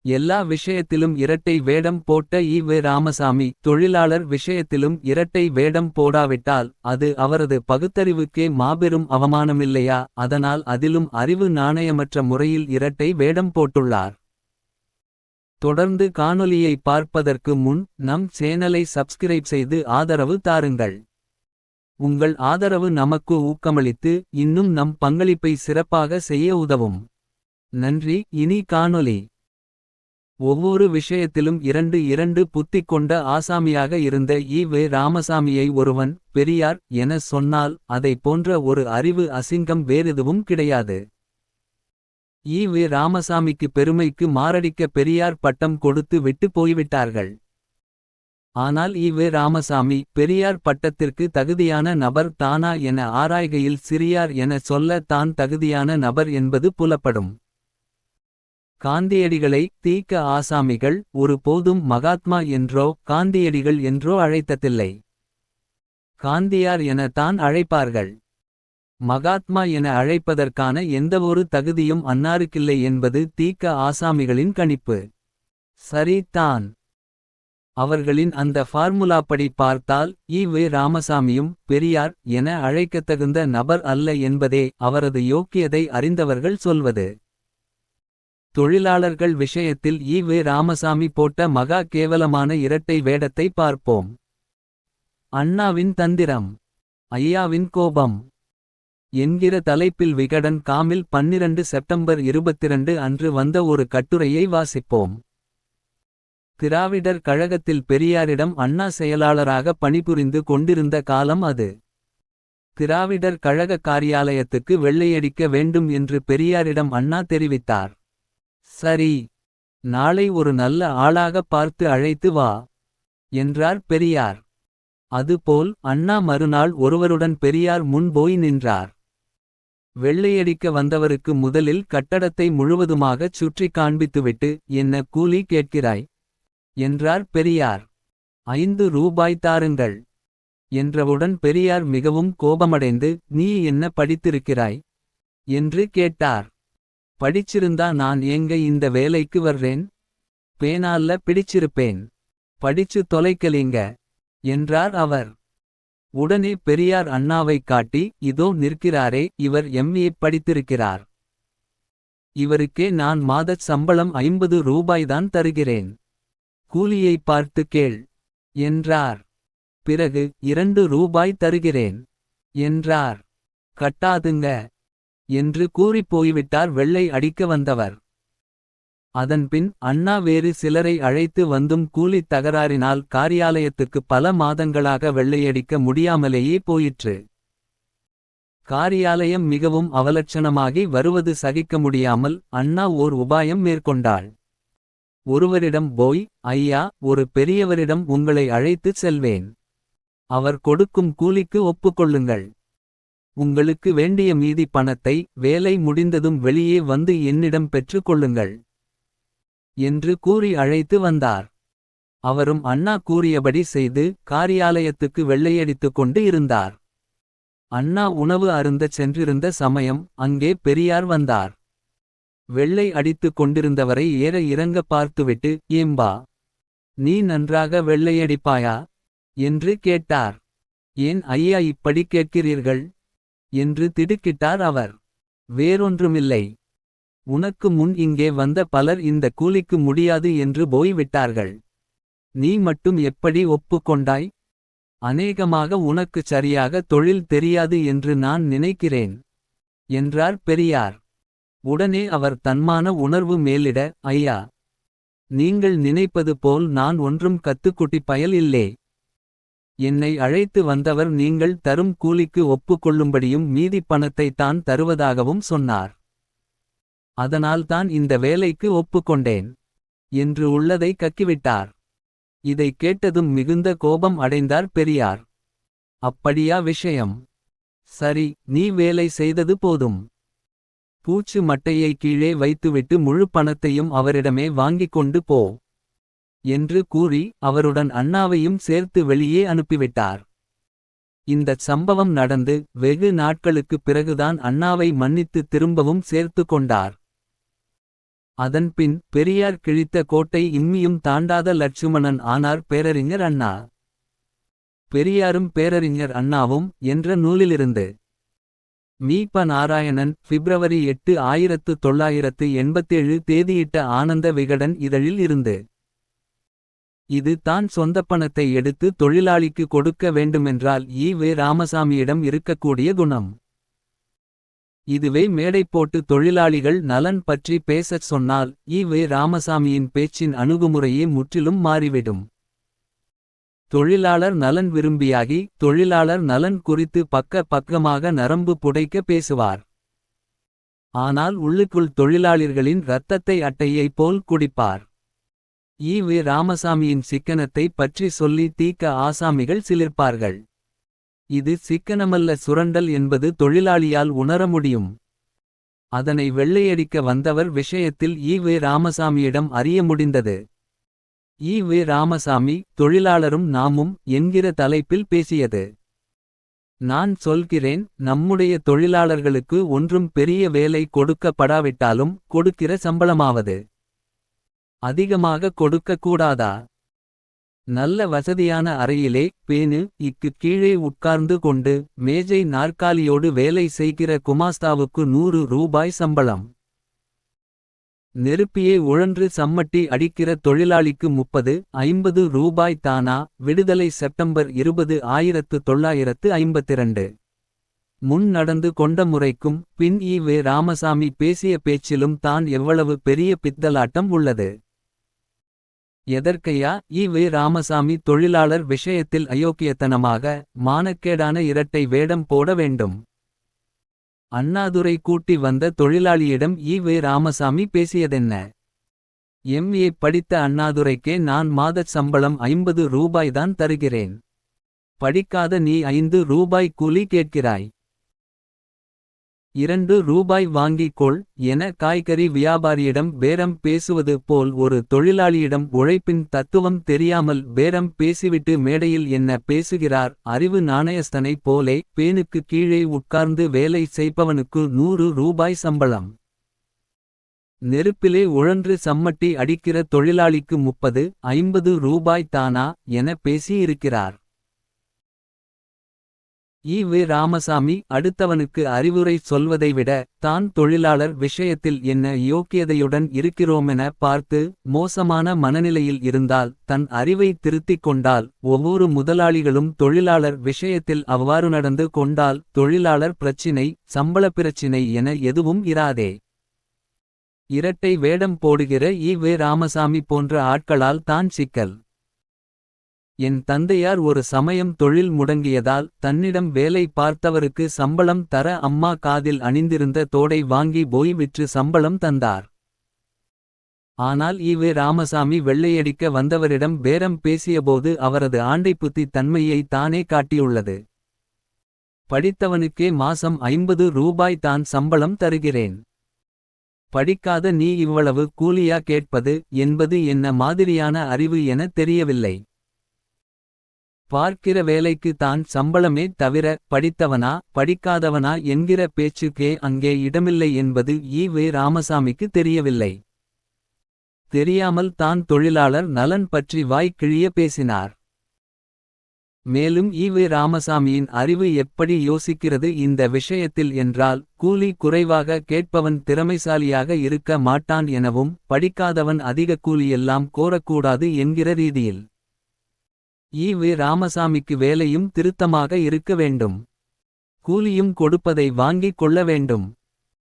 எல்லா விஷயத்திலும் இரட்டை வேடம் போட்ட ஈ. ராமசாமி தொழிலாளர் விஷயத்திலும் இரட்டை வேடம் போடாவிட்டால் அது அவரது பகுத்தறிவுக்கே மாபெரும் அவமானமில்லையா? அதனால் அதிலும் அறிவு நாணயமற்ற முறையில் இரட்டை வேடம் போட்டுள்ளார். தொடர்ந்து காணொளியை பார்ப்பதற்கு முன் நம் சேனலை சப்ஸ்கிரைப் செய்து ஆதரவு தாருங்கள். உங்கள் ஆதரவு நமக்கு ஊக்கமளித்து இன்னும் நம் பங்களிப்பை சிறப்பாக செய்ய உதவும். நன்றி. இனி காணொளி. ஒவ்வொரு விஷயத்திலும் இரண்டு புத்தி கொண்ட ஆசாமியாக இருந்த ஈ. ராமசாமியை ஒருவன் பெரியார் என சொன்னால் அதை போன்ற ஒரு அறிவு அசிங்கம் வேறெதுவும் கிடையாது. ஈ. ராமசாமிக்கு பெருமைக்கு மாரடிக்க பெரியார் பட்டம் கொடுத்து விட்டு போய்விட்டார்கள். ஆனால் ஈ. ராமசாமி பெரியார் பட்டத்திற்கு தகுதியான நபர் தானா என ஆராய்கையில் சிறியார் என சொல்ல தான் தகுதியான நபர் என்பது புலப்படும். காந்தியடிகளை தீக்க ஆசாமிகள் ஒரு போதும் மகாத்மா என்றோ காந்தியடிகள் என்றோ அழைத்ததில்லை. காந்தியார் என தான் அழைப்பார்கள். மகாத்மா என அழைப்பதற்கான எந்தவொரு தகுதியும் அன்னாருக்கில்லை என்பது தீக்க ஆசாமிகளின் கணிப்பு. சரி தான். அவர்களின் அந்த ஃபார்முலாப்படி பார்த்தால் ஈ. ராமசாமியும் பெரியார் என அழைக்கத்தகுந்த நபர் அல்ல என்பதே அவரது யோக்கியதை அறிந்தவர்கள் சொல்வது. தொழிலாளர்கள் விஷயத்தில் ஈ. ராமசாமி போட்ட மகா கேவலமான இரட்டை வேடத்தை பார்ப்போம். அண்ணாவின் தந்திரம், ஐயாவின் கோபம் என்கிற தலைப்பில் விகடன் காமில் 12 செப்டம்பர் 22 அன்று வந்த ஒரு கட்டுரையை வாசிப்போம். திராவிடர் கழகத்தில் பெரியாரிடம் அண்ணா செயலாளராக பணிபுரிந்து கொண்டிருந்த காலம் அது. திராவிடர் கழக காரியாலயத்துக்கு வெள்ளையடிக்க வேண்டும் என்று பெரியாரிடம் அண்ணா தெரிவித்தார். சரி, நாளை ஒரு நல்ல ஆளாக பார்த்து அழைத்து வா என்றார் பெரியார். அதுபோல் அண்ணா மறுநாள் ஒருவருடன் பெரியார் முன் போய் நின்றார். வெள்ளையடிக்க வந்தவருக்கு முதலில் கட்டடத்தை முழுவதுமாகச் சுற்றி காண்பித்துவிட்டு என்ன கூலி கேட்கிறாய் என்றார் பெரியார். 5 ரூபாய் தாருங்கள் என்றவுடன் பெரியார் மிகவும் கோபமடைந்து நீ என்ன படித்திருக்கிறாய் என்று கேட்டார். படிச்சிருந்தா நான் ஏங்க இந்த வேலைக்கு வர்றேன்? பேனால்ல பிடிச்சிருப்பேன். படிச்சு தொலைக்கலீங்க என்றார் அவர். உடனே பெரியார் அண்ணாவைக் காட்டி இதோ நிற்கிறாரே இவர் எம்.ஏ. படித்திருக்கிறார். இவருக்கே நான் மாதச் சம்பளம் 50 ரூபாய்தான் தருகிறேன். கூலியை பார்த்து கேள் என்றார். பிறகு 2 ரூபாய் தருகிறேன் என்றார். கட்டாதுங்க என்று கூறிப் போய்விட்டார் வெள்ளை அடிக்க வந்தவர். அதன்பின் அண்ணா வேறு சிலரை அழைத்து வந்தும் கூலித் தகராறினால் காரியாலயத்துக்கு பல மாதங்களாக வெள்ளையடிக்க முடியாமலேயே போயிற்று. காரியாலயம் மிகவும் அவலட்சணமாகி வருவது சகிக்க முடியாமல் அண்ணா ஓர் உபாயம் மேற்கொண்டாள். ஒருவரிடம் போய் ஐயா ஒரு பெரியவரிடம் உங்களை அழைத்துச் செல்வேன். அவர் கொடுக்கும் கூலிக்கு ஒப்புக்கொள்ளுங்கள். உங்களுக்கு வேண்டிய மீதி பணத்தை வேலை முடிந்ததும் வெளியே வந்து என்னிடம் பெற்று கொள்ளுங்கள் என்று கூறி அழைத்து வந்தார். அவரும் அண்ணா கூறியபடி செய்து காரியாலயத்துக்கு வெள்ளையடித்துக் கொண்டு இருந்தார். அண்ணா உணவு அருந்தச் சென்றிருந்த சமயம் அங்கே பெரியார் வந்தார். வெள்ளை அடித்துக் கொண்டிருந்தவரை ஏற இறங்க பார்த்துவிட்டு ஏம்பா நீ நன்றாக வெள்ளையடிப்பாயா என்று கேட்டார். ஏன் ஐயா இப்படி கேட்கிறீர்கள் என்று திடுக்கிட்டார் அவர். வேறொன்றுமில்லை, உனக்கு முன் இங்கே வந்த பலர் இந்த கூலிக்கு முடியாது என்று போய் விட்டார்கள். நீ மட்டும் எப்படி ஒப்புக்கொண்டாய்? அநேகமாக உனக்குச் சரியாக தொழில் தெரியாது என்று நான் நினைக்கிறேன் என்றார் பெரியார். உடனே அவர் தன்மான உணர்வு மேலிட ஐயா நீங்கள் நினைப்பது போல் நான் ஒன்றும் கத்துக்குட்டி பயல் இல்லே. என்னை அழைத்து வந்தவர் நீங்கள் தரும் கூலிக்கு ஒப்புக்கொள்ளும்படியும் மீதி பணத்தை தான் தருவதாகவும் சொன்னார். அதனால்தான் இந்த வேலைக்கு ஒப்புக்கொண்டேன் என்று உள்ளதை கக்கிவிட்டார். இதை கேட்டதும் மிகுந்த கோபம் அடைந்தார் பெரியார். அப்படியா விஷயம்? சரி, நீ வேலை செய்தது போதும். பூச்சு மட்டையை கீழே வைத்துவிட்டு முழு பணத்தையும் அவரிடமே வாங்கிக் கொண்டு போ என்று கூறி அவருடன் அண்ணாவையும் சேர்த்து வெளியே அனுப்பிவிட்டார். இந்தச் சம்பவம் நடந்து வெகு நாட்களுக்குப் பிறகுதான் அண்ணாவை மன்னித்து திரும்பவும் சேர்த்து கொண்டார். அதன்பின் பெரியார் கிழித்த கோட்டை இம்மியும் தாண்டாத லட்சுமணன் ஆனார் பேரறிஞர் அண்ணா. பெரியாரும் பேரறிஞர் அண்ணாவும் என்ற நூலிலிருந்து. மீ.ப. நாராயணன் பிப்ரவரி 8 1987 தேதியிட்ட ஆனந்த விகடன் இதழில் இருந்து. இது தான் சொந்தப் பணத்தை எடுத்து தொழிலாளிக்கு கொடுக்க வேண்டுமென்றால் ஈ.வே. ராமசாமியிடம் இருக்கக்கூடிய குணம். இதுவே மேடை போட்டு தொழிலாளிகள் நலன் பற்றி பேசச் சொன்னால் ஈ.வே. ராமசாமியின் பேச்சின் அணுகுமுறையே முற்றிலும் மாறிவிடும். தொழிலாளர் நலன் விரும்பியாகி தொழிலாளர் நலன் குறித்து பக்கமாக நரம்பு புடைக்க பேசுவார். ஆனால் உள்ளுக்குள் தொழிலாளர்களின் இரத்தத்தை அட்டையைப் போல் குடிப்பார். ஈ.வே. ராமசாமியின் சிக்கனத்தை பற்றி சொல்லி தீக்க ஆசாமிகள் சிலிர்ப்பார்கள். இது சிக்கனமல்ல சுரண்டல் என்பது தொழிலாளியால் உணர முடியும். அதனை வெள்ளையடிக்க வந்தவர் விஷயத்தில் ஈ.வே. ராமசாமியிடம் அறிய முடிந்தது. ஈ.வே. ராமசாமி தொழிலாளரும் நாமும் என்கிற தலைப்பில் பேசியது. நான் சொல்கிறேன், நம்முடைய தொழிலாளர்களுக்கு ஒன்றும் பெரிய வேலை கொடுக்கப்படாவிட்டாலும் கொடுக்கிற சம்பளமாவது அதிகமாக கொடுக்க கூடாதா? நல்ல வசதியான அறையிலே பேனு இக்கு கீழே உட்கார்ந்து கொண்டு மேஜை நாற்காலியோடு வேலை செய்கிற குமாஸ்தாவுக்கு 100 ரூபாய் சம்பளம். நெருப்பியே உழன்று சம்மட்டி அடிக்கிற தொழிலாளிக்கு 30-50 ரூபாய் தானா? விடுதலை செப்டம்பர் 20 1952. முன் நடந்து கொண்ட முறைக்கும் பின் ஈ.வே. ராமசாமி பேசிய பேச்சிலும் தான் எவ்வளவு பெரிய பித்தலாட்டம் உள்ளது. எதற்கையா ஈ.வே. ராமசாமி தொழிலாளர் விஷயத்தில் அயோக்கியத்தனமாக மானக்கேடான இரட்டை வேடம் போட வேண்டும்? அண்ணாதுரை கூட்டி வந்த தொழிலாளியிடம் ஈ.வே. ராமசாமி பேசியதென்ன? எம்.ஏ. படித்த அண்ணாதுரைக்கே நான் மாதச் சம்பளம் 50 ரூபாய்தான் தருகிறேன். படிக்காத நீ 5 ரூபாய் கூலி கேட்கிறாய். 2 ரூபாய் வாங்கிக் கொள் என காய்கறி வியாபாரியிடம் பேரம் பேசுவது போல் ஒரு தொழிலாளியிடம் உழைப்பின் தத்துவம் தெரியாமல் பேரம் பேசிவிட்டு மேடையில் என்ன பேசுகிறார்? அறிவு நாணயஸ்தனைப் போலே பேனுக்கு கீழே உட்கார்ந்து வேலை செய்பவனுக்கு 100 ரூபாய் சம்பளம். நெருப்பிலே உழன்று சம்மட்டி அடிக்கிற தொழிலாளிக்கு 30-50 ரூபாய் தானா என பேசியிருக்கிறார். ஈ.வே. ராமசாமி அடுத்தவனுக்கு அறிவுரை சொல்வதை விட தான் தொழிலாளர் விஷயத்தில் என்ன யோக்கியதையுடன் இருக்கிறோமென பார்த்து மோசமான மனநிலையில் இருந்தால் தன் அறிவை திருத்திக் கொண்டால் ஒவ்வொரு முதலாளிகளும் தொழிலாளர் விஷயத்தில் அவ்வாறு நடந்து கொண்டால் தொழிலாளர் பிரச்சினை சம்பள பிரச்சினை என எதுவும் இராதே. இரட்டை வேடம் போடுகிற ஈ.வே. ராமசாமி போன்ற ஆட்களால் தான் சிக்கல். என் தந்தையார் ஒரு சமயம் தொழில் முடங்கியதால் தன்னிடம் வேலை பார்த்தவருக்கு சம்பளம் தர அம்மா காதில் அணிந்திருந்த தோடை வாங்கி போய் விற்று சம்பளம் தந்தார். ஆனால் ஈ.வே. ராமசாமி வெள்ளையடிக்க வந்தவரிடம் பேரம் பேசியபோது அவரது ஆண்டைப்புத்தி தன்மையை தானே காட்டியுள்ளது. படித்தவனுக்கே மாசம் 50 ரூபாய் தான் சம்பளம் தருகிறேன். படிக்காத நீ இவ்வளவு கூலியா கேட்பது என்பது என்ன மாதிரியான அறிவு என தெரியவில்லை. பார்க்கிற வேலைக்கு தான் சம்பளமே தவிர படித்தவனா படிக்காதவனா என்கிற பேச்சுக்கே அங்கே இடமில்லை என்பது ஈ.வே. ராமசாமிக்கு தெரியவில்லை. தெரியாமல் தான் தொழிலாளர் நலன் பற்றி வாய் கிழிய பேசினார். மேலும் ஈ.வே. ராமசாமியின் அறிவு எப்படி யோசிக்கிறது இந்த விஷயத்தில் என்றால் கூலி குறைவாக கேட்பவன் திறமைசாலியாக இருக்க மாட்டான் எனவும் படிக்காதவன் அதிக கூலியெல்லாம் கோரக்கூடாது என்கிற ரீதியில். ஈ.வே. ராமசாமிக்கு வேலையும் திருத்தமாக இருக்க வேண்டும். கூலியும் கொடுப்பதை வாங்கிக் கொள்ள வேண்டும்.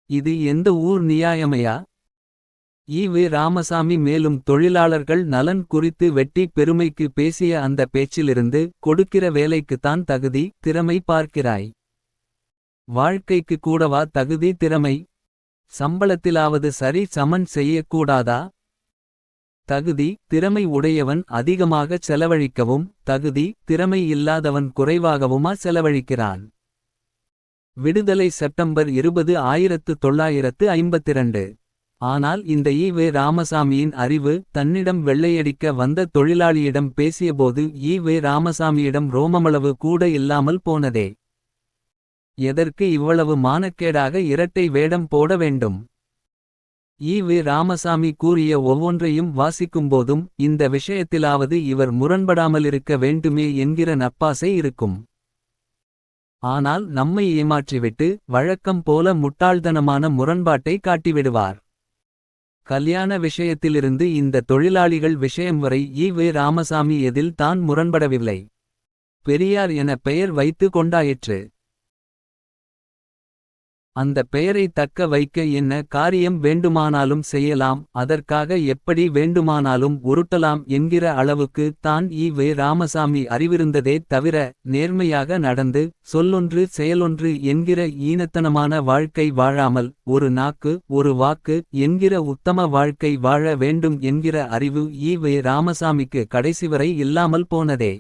இது எந்த ஊர் நியாயமையா? ஈ.வே. ராமசாமி மேலும் தொழிலாளர்கள் நலன் குறித்து வெட்டி பெருமைக்கு பேசிய அந்த பேச்சிலிருந்து கொடுக்கிற வேலைக்குத்தான் தகுதி திறமை பார்க்கிறாய். வாழ்க்கைக்கு கூடவா தகுதி திறமை? சம்பளத்திலாவது சரி சமன் செய்யக்கூடாதா? தகுதி திறமை உடையவன் அதிகமாகச் செலவழிக்கவும் தகுதி திறமை இல்லாதவன் குறைவாகவுமா செலவழிக்கிறான்? விடுதலை செப்டம்பர் 20 1952. ஆனால் இந்த ஈ.வே. ராமசாமியின் அறிவு தன்னிடம் வெள்ளையடிக்க வந்த தொழிலாளியிடம் பேசியபோது ஈ.வே. ராமசாமியிடம் ரோமமளவு கூட இல்லாமல் போனதே. எதற்கு இவ்வளவு மானக்கேடாக இரட்டை வேடம் போட வேண்டும்? ஈ. ராமசாமி கூறிய ஒவ்வொன்றையும் வாசிக்கும்போதும் இந்த விஷயத்திலாவது இவர் முரண்படாமலிருக்க வேண்டுமே என்கிற நப்பாசை இருக்கும். ஆனால் நம்மை ஏமாற்றிவிட்டு வழக்கம் போல முட்டாள்தனமான முரண்பாட்டை காட்டிவிடுவார். கல்யாண விஷயத்திலிருந்து இந்த தொழிலாளிகள் விஷயம் வரை ஈ. ராமசாமி எதில் தான் முரண்படவில்லை. பெரியார் என பெயர் வைத்து கொண்டாயிற்று. அந்த பெயரை தக்க வைக்க என்ன காரியம் வேண்டுமானாலும் செய்யலாம், அதற்காக எப்படி வேண்டுமானாலும் உருட்டலாம் என்கிற அளவுக்கு தான் ஈ. ராமசாமி அறிவிருந்ததே தவிர, நேர்மையாக நடந்து சொல்லொன்று செயலொன்று என்கிற ஈனத்தனமான வாழ்க்கை வாழாமல், ஒரு நாக்கு ஒரு வாக்கு என்கிற உத்தம வாழ்க்கை வாழ வேண்டும் என்கிற அறிவு ஈ. ராமசாமிக்கு கடைசிவரை இல்லாமல் போனதே.